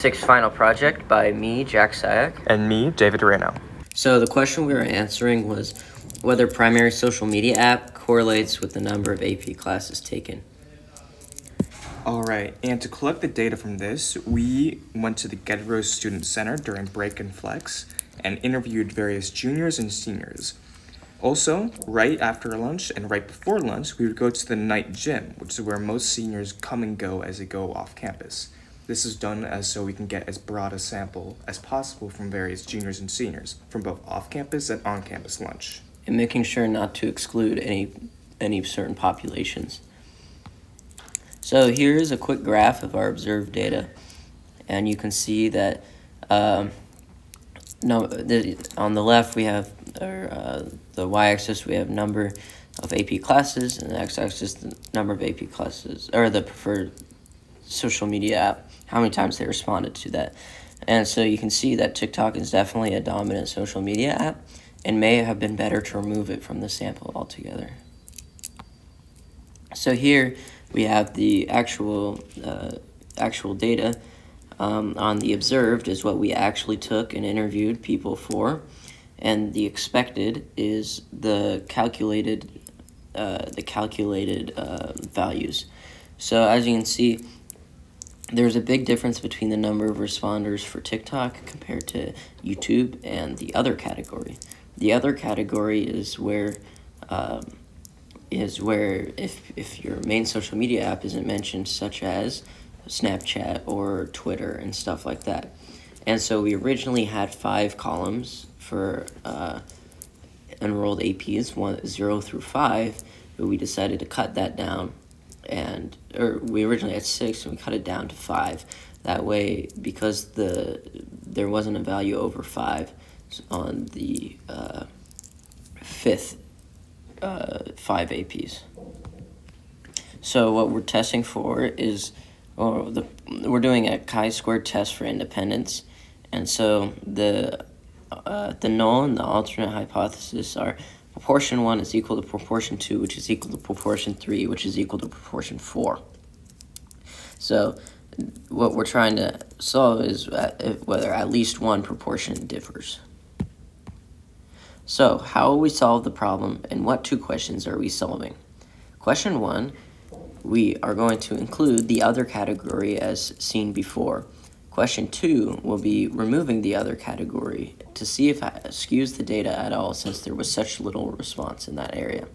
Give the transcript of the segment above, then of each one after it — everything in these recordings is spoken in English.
Sixth final project by me, Jack Sayak. And me, David Reno. So the question we were answering was whether primary social media app correlates with the number of AP classes taken. Alright, and to collect the data from this, we went to the Get Rose Student Center during break and flex and interviewed various juniors and seniors. Also, right after lunch and right before lunch, we would go to the night gym, which is where most seniors come and go as they go off campus. This is done so we can get as broad a sample as possible from various juniors and seniors, from both off-campus and on-campus lunch. And making sure not to exclude any certain populations. So here is a quick graph of our observed data, and you can see that on the left we have the y-axis we have number of AP classes, and the x-axis the number of AP classes, or the preferred social media app, how many times they responded to that. And so you can see that TikTok is definitely a dominant social media app and may have been better to remove it from the sample altogether. So here we have the actual data on the observed is what we actually took and interviewed people for, and the expected is the calculated values. So as you can see, there's a big difference between the number of responders for TikTok compared to YouTube and the other category. The other category is where if your main social media app isn't mentioned, such as Snapchat or Twitter and stuff like that. And so we originally had 5 columns for enrolled APs, 0 through 5, but we decided to cut that down. We originally had 6 and we cut it down to 5. That way, because there wasn't a value over 5 on the fifth 5 APs. So what we're testing for is, we're doing a chi-square test for independence, and so the null and the alternate hypothesis are proportion 1 is equal to proportion 2, which is equal to proportion 3, which is equal to proportion 4. So what we're trying to solve is whether at least one proportion differs. So how will we solve the problem, and what 2 questions are we solving? Question 1, we are going to include the other category as seen before. Question 2 will be removing the other category to see if it skews the data at all, since there was such little response in that area.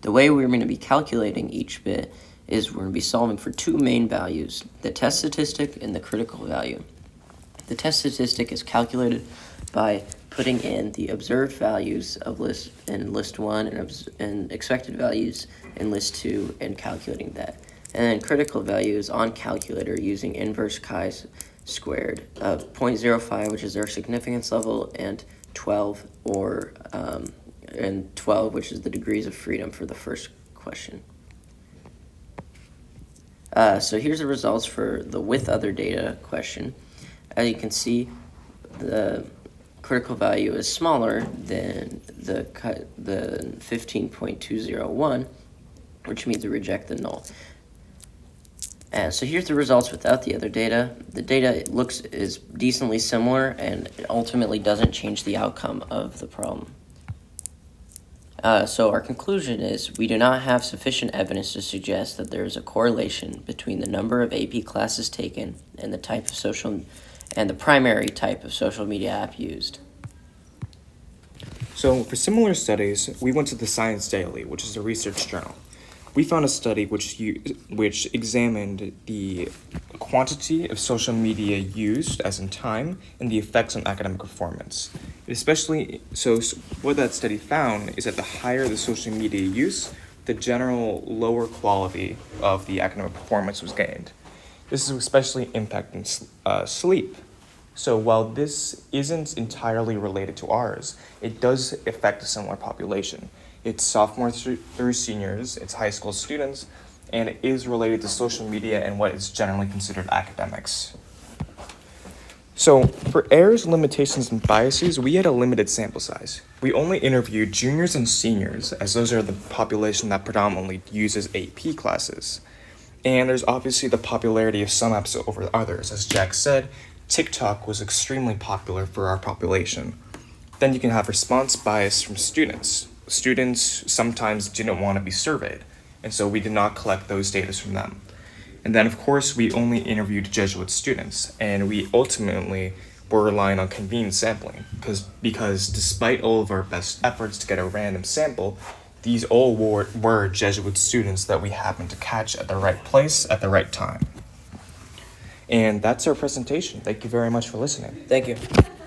The way we're going to be calculating each bit is we're going to be solving for 2 main values, the test statistic and the critical value. The test statistic is calculated by putting in the observed values of list 1 and expected values in list 2 and calculating that. And then critical values on calculator using inverse chi-squared of 0.05, which is our significance level, and 12, which is the degrees of freedom for the first question. So here's the results for the with other data question. As you can see, the critical value is smaller than the 15.201, which means we reject the null. So here's the results without the other data. The data is decently similar and it ultimately doesn't change the outcome of the problem. So our conclusion is we do not have sufficient evidence to suggest that there is a correlation between the number of AP classes taken and the primary type of social media app used. So for similar studies, we went to the Science Daily, which is a research journal. We found a study which examined the quantity of social media used as in time and the effects on academic performance. So what that study found is that the higher the social media use, the general lower quality of the academic performance was gained. This is especially impacting sleep. So while this isn't entirely related to ours, it does affect a similar population. It's sophomores through seniors, it's high school students, and it is related to social media and what is generally considered academics. So for errors, limitations, and biases, we had a limited sample size. We only interviewed juniors and seniors, as those are the population that predominantly uses AP classes. And there's obviously the popularity of some apps over others. As Jack said, TikTok was extremely popular for our population. Then you can have response bias from students. Students sometimes didn't want to be surveyed, and so we did not collect those data from them. And then, of course, we only interviewed Jesuit students, and we ultimately were relying on convenient sampling because despite all of our best efforts to get a random sample, these all were Jesuit students that we happened to catch at the right place at the right time. And that's our presentation. Thank you very much for listening. Thank you.